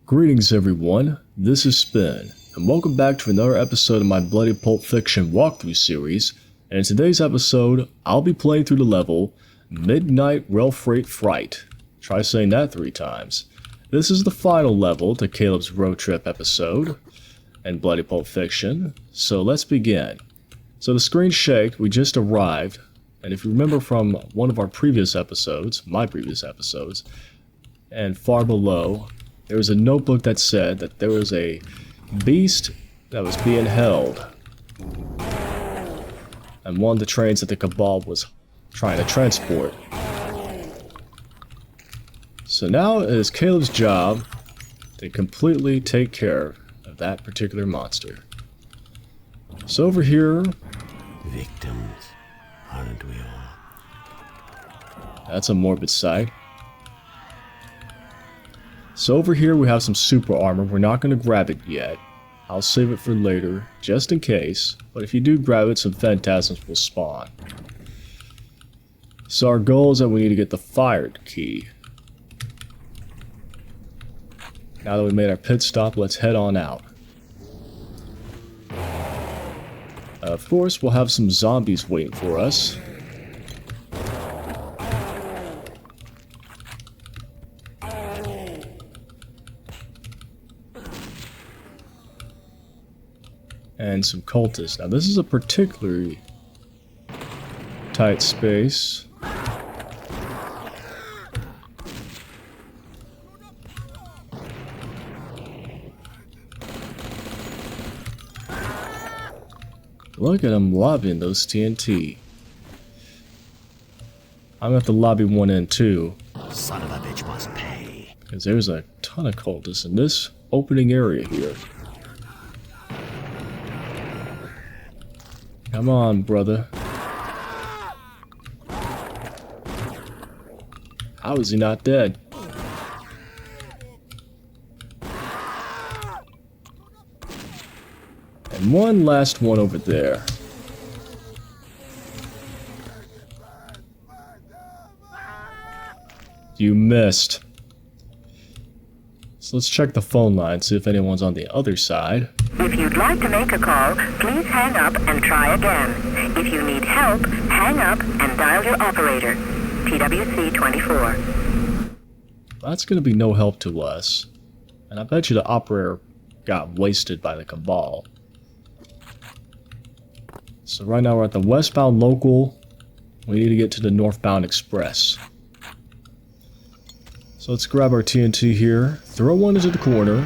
Greetings everyone, this is Spin, and welcome back to another episode of my Bloody Pulp Fiction walkthrough series, and in today's episode, I'll be playing through the level Midnight Railfreight Fright. Try saying that 3 times. This is the final level to Caleb's road trip episode, and Bloody Pulp Fiction, so let's begin. So the screen shake, we just arrived, and if you remember from one of our previous episodes, my previous episodes, and far below, there was a notebook that said that there was a beast that was being held. And one of the trains that the Cabal was trying to transport. So now it is Caleb's job to completely take care of that particular monster. So over here... Victims, aren't we all? That's a morbid sight. So over here we have some super armor. We're not going to grab it yet. I'll save it for later, just in case. But if you do grab it, some phantasms will spawn. So our goal is that we need to get the fired key. Now that we made our pit stop, let's head on out. Of course, we'll have some zombies waiting for us. And some cultists. Now this is a particularly tight space. Look at them lobbying those TNT. I'm gonna have to lobby one in too. Son of a bitch must pay. Because there's a ton of cultists in this opening area here. Come on, brother. How is he not dead? And one last one over there. You missed. So let's check the phone line, see if anyone's on the other side. If you'd like to make a call, please hang up and try again. If you need help, hang up and dial your operator. TWC 24. That's gonna be no help to us. And I bet you the operator got wasted by the Cabal. So right now we're at the westbound local. We need to get to the northbound express. So let's grab our TNT here. Throw one into the corner.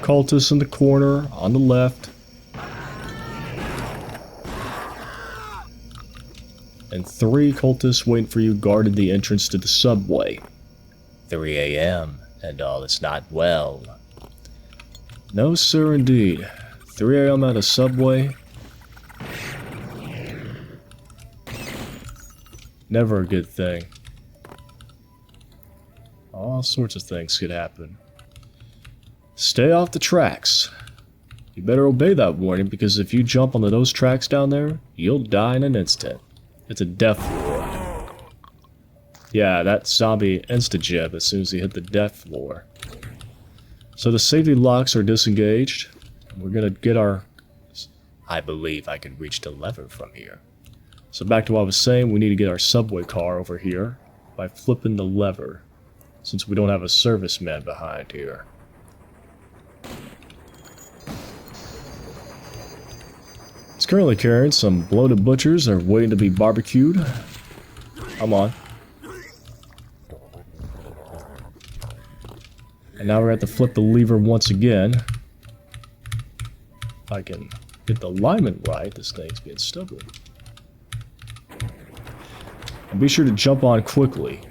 Cultists in the corner, on the left. And 3 cultists waiting for you guarding the entrance to the subway. 3 a.m. and all is not well. No sir indeed. 3 a.m. at a subway. Never a good thing. All sorts of things could happen. Stay off the tracks. You better obey that warning, because if you jump onto those tracks down there, you'll die in an instant. It's a death floor. Yeah, that zombie insta-jib as soon as he hit the death floor. So the safety locks are disengaged. We're gonna get our... I believe I can reach the lever from here. So back to what I was saying, we need to get our subway car over here by flipping the lever, since we don't have a serviceman behind here. It's currently carrying some bloated butchers that are waiting to be barbecued. Come on. And now we're going to have to flip the lever once again. If I can get the alignment right, this thing's being stubborn. And be sure to jump on quickly.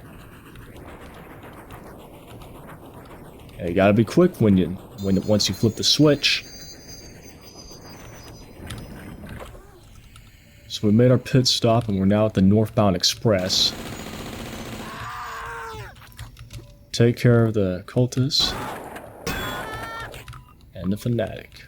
And you gotta be quick once you flip the switch. So we made our pit stop and we're now at the northbound express. Take care of the cultists and the fanatic.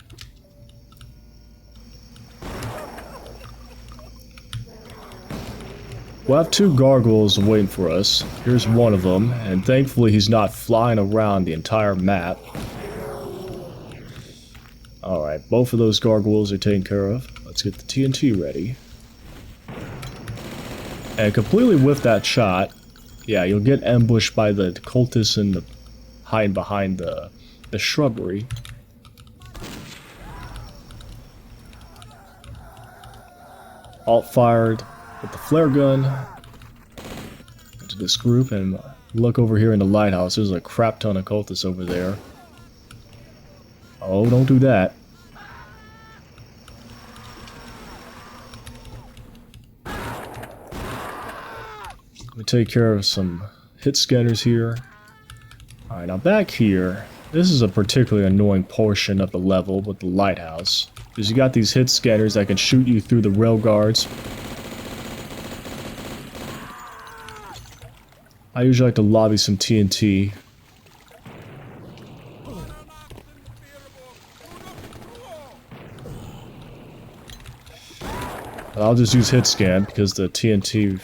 We'll have 2 gargoyles waiting for us. Here's one of them, and thankfully he's not flying around the entire map. Alright, both of those gargoyles are taken care of. Let's get the TNT ready. And completely with that shot, yeah, you'll get ambushed by the cultists and the hiding behind the shrubbery. Alt fired with the flare gun into this group, and look over here in the lighthouse. There's a crap ton of cultists over there. Oh, don't do that. Let me take care of some hit scanners here. Alright, now back here, this is a particularly annoying portion of the level with the lighthouse. Because you got these hit scanners that can shoot you through the rail guards. I usually like to lobby some TNT. I'll just use hit scan because the TNT,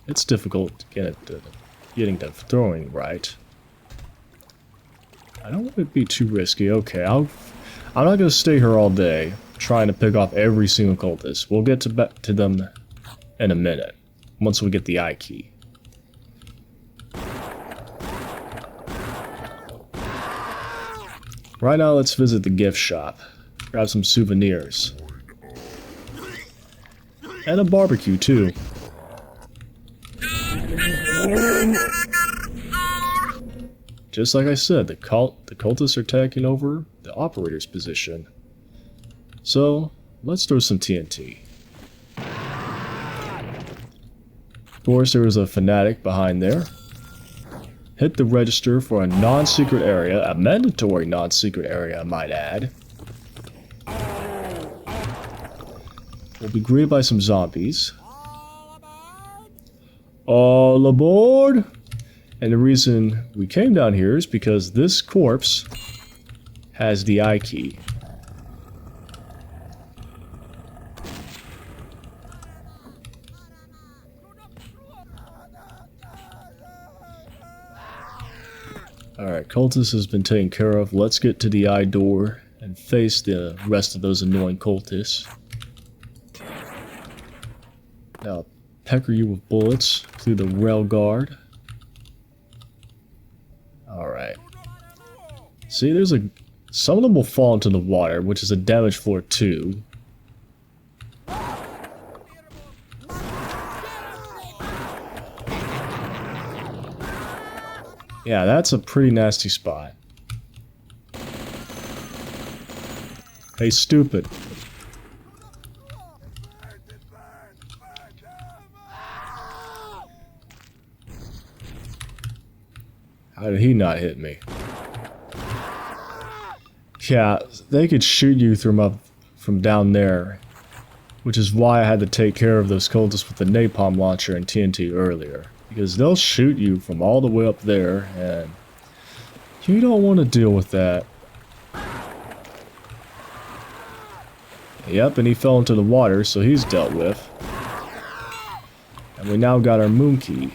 it's difficult to get it getting the throwing right. I don't want it to be too risky. Okay, I'm not going to stay here all day trying to pick off every single cultist. We'll get to them in a minute once we get the eye key. Right now, let's visit the gift shop. Grab some souvenirs. And a barbecue, too. Just like I said, the cultists are taking over the operator's position. So, let's throw some TNT. Of course, there was a fanatic behind there. Hit the register for a non-secret area, a mandatory non-secret area, I might add. We'll be greeted by some zombies. All aboard! And the reason we came down here is because this corpse has the eye key. Alright, cultist has been taken care of. Let's get to the eye door and face the rest of those annoying cultists. Now, pecker you with bullets through the rail guard. Alright. See, there's some of them will fall into the water, which is a damage floor 2. Yeah, that's a pretty nasty spot. Hey, stupid. How did he not hit me? Yeah, they could shoot you from down there, which is why I had to take care of those cultists with the napalm launcher and TNT earlier. Because they'll shoot you from all the way up there, and you don't want to deal with that. Yep, and he fell into the water, so he's dealt with. And we now got our moon key.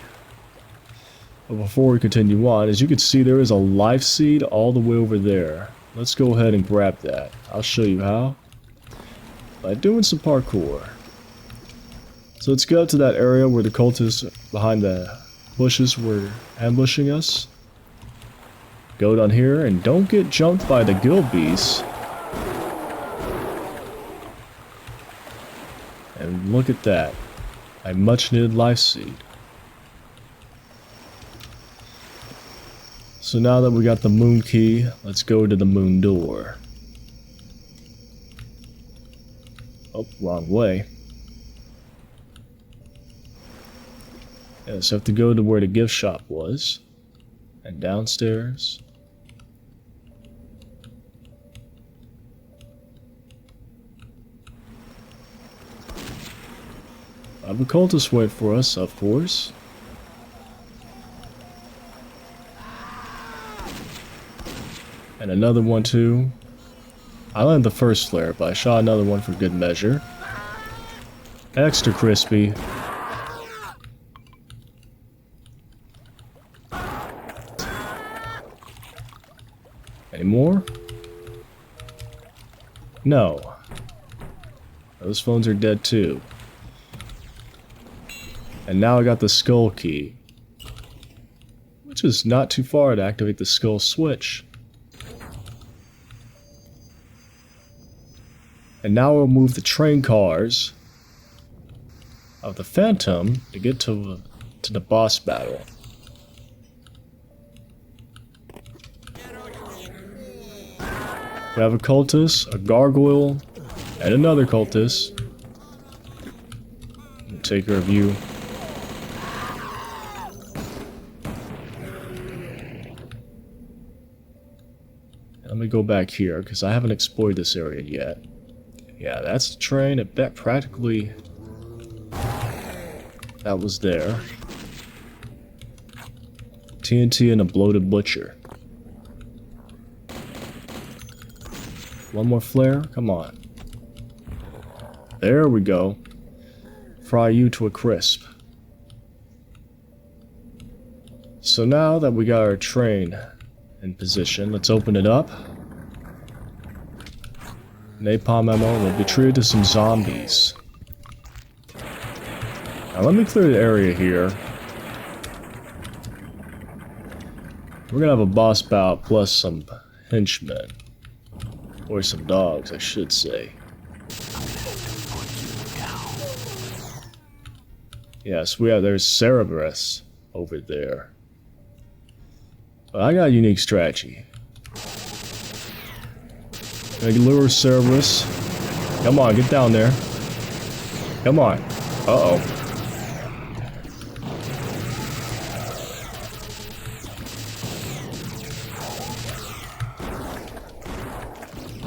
But before we continue on, as you can see, there is a life seed all the way over there. Let's go ahead and grab that. I'll show you how. By doing some parkour. So let's go to that area where the cultists behind the bushes were ambushing us. Go down here and don't get jumped by the guild beasts. And look at that. A much needed life seed. So now that we got the moon key, let's go to the moon door. Oh, wrong way. Yeah, so I have to go to where the gift shop was. And downstairs. I have a cultist wait for us, of course. And another one too. I landed the first flare, but I shot another one for good measure. Extra crispy. Any more? No. Those phones are dead too. And now I got the skull key, which is not too far to activate the skull switch. And now we'll move the train cars of the Phantom to get to the boss battle. We have a cultist, a gargoyle, and another cultist. I'll take care of you. Let me go back here, because I haven't explored this area yet. Yeah, that's the train. It bet practically... that was there. TNT and a bloated butcher. One more flare? Come on. There we go. Fry you to a crisp. So now that we got our train in position, let's open it up. Napalm ammo, and we'll be treated to some zombies. Now let me clear the area here. We're gonna have a boss bout plus some henchmen. Or some dogs, I should say. Yes, there's Cerberus over there. But I got a unique strategy. Gonna lure Cerberus. Come on, get down there. Come on. Uh-oh.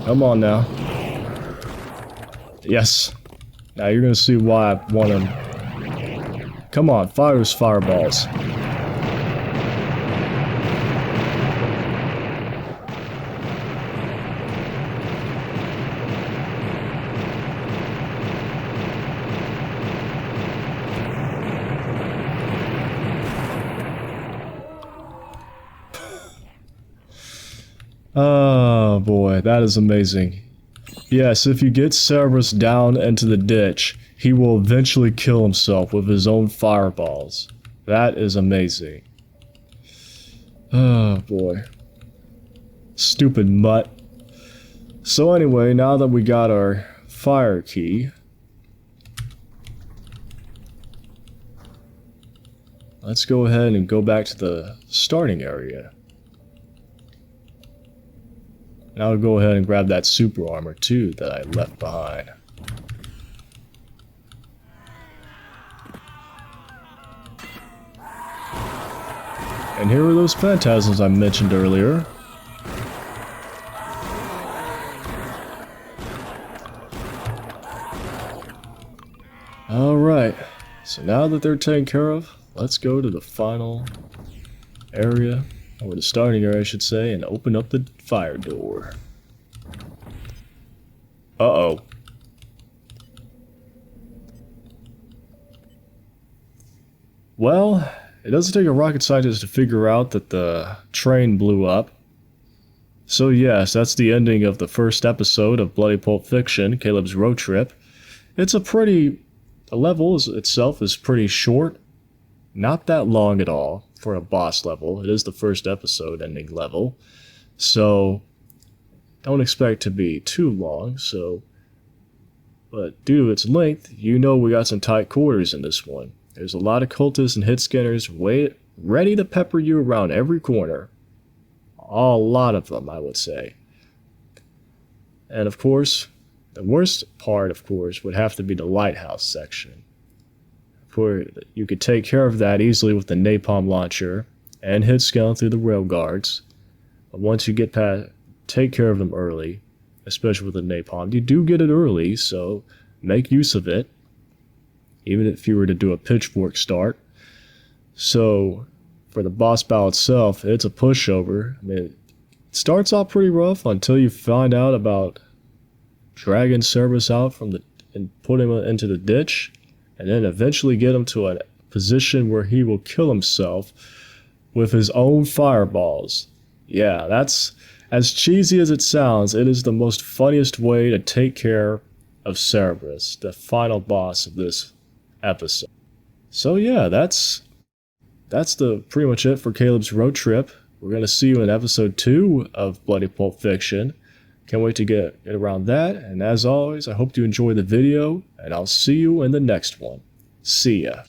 Come on now. Yes. Now you're gonna see why I want him. Come on, fire those fireballs. Oh boy, that is amazing. Yes, if you get Cerberus down into the ditch, he will eventually kill himself with his own fireballs. That is amazing. Oh boy. Stupid mutt. So anyway, now that we got our fire key, let's go ahead and go back to the starting area. And I'll go ahead and grab that super armor too that I left behind. And here are those phantasms I mentioned earlier. Alright, so now that they're taken care of, let's go to the final area, or the starting area I should say, and open up the fire door. Uh-oh. Well, it doesn't take a rocket scientist to figure out that the train blew up. So yes, that's the ending of the first episode of Bloody Pulp Fiction, Caleb's Road Trip. It's the level itself is pretty short. Not that long at all for a boss level. It is the first episode ending level. So don't expect it to be too long, but due to its length, you know we got some tight quarters in this one. There's a lot of cultists and hit scanners ready to pepper you around every corner. A lot of them, I would say. And of course, the worst part, of course, would have to be the lighthouse section. You could take care of that easily with the napalm launcher and hit scan through the rail guards. But once you take care of them early, especially with the napalm, you do get it early, so make use of it. Even if you were to do a pitchfork start. So, for the boss battle itself, it's a pushover. I mean, it starts off pretty rough until you find out about dragging Cerberus out and put him into the ditch, and then eventually get him to a position where he will kill himself with his own fireballs. Yeah, As cheesy as it sounds, it is the most funniest way to take care of Cerberus, the final boss of this episode. So yeah, that's pretty much it for Caleb's road trip. We're going to see you in episode 2 of Bloody Pulp Fiction. Can't wait to get around that. And as always, I hope you enjoy the video, and I'll see you in the next one. See ya.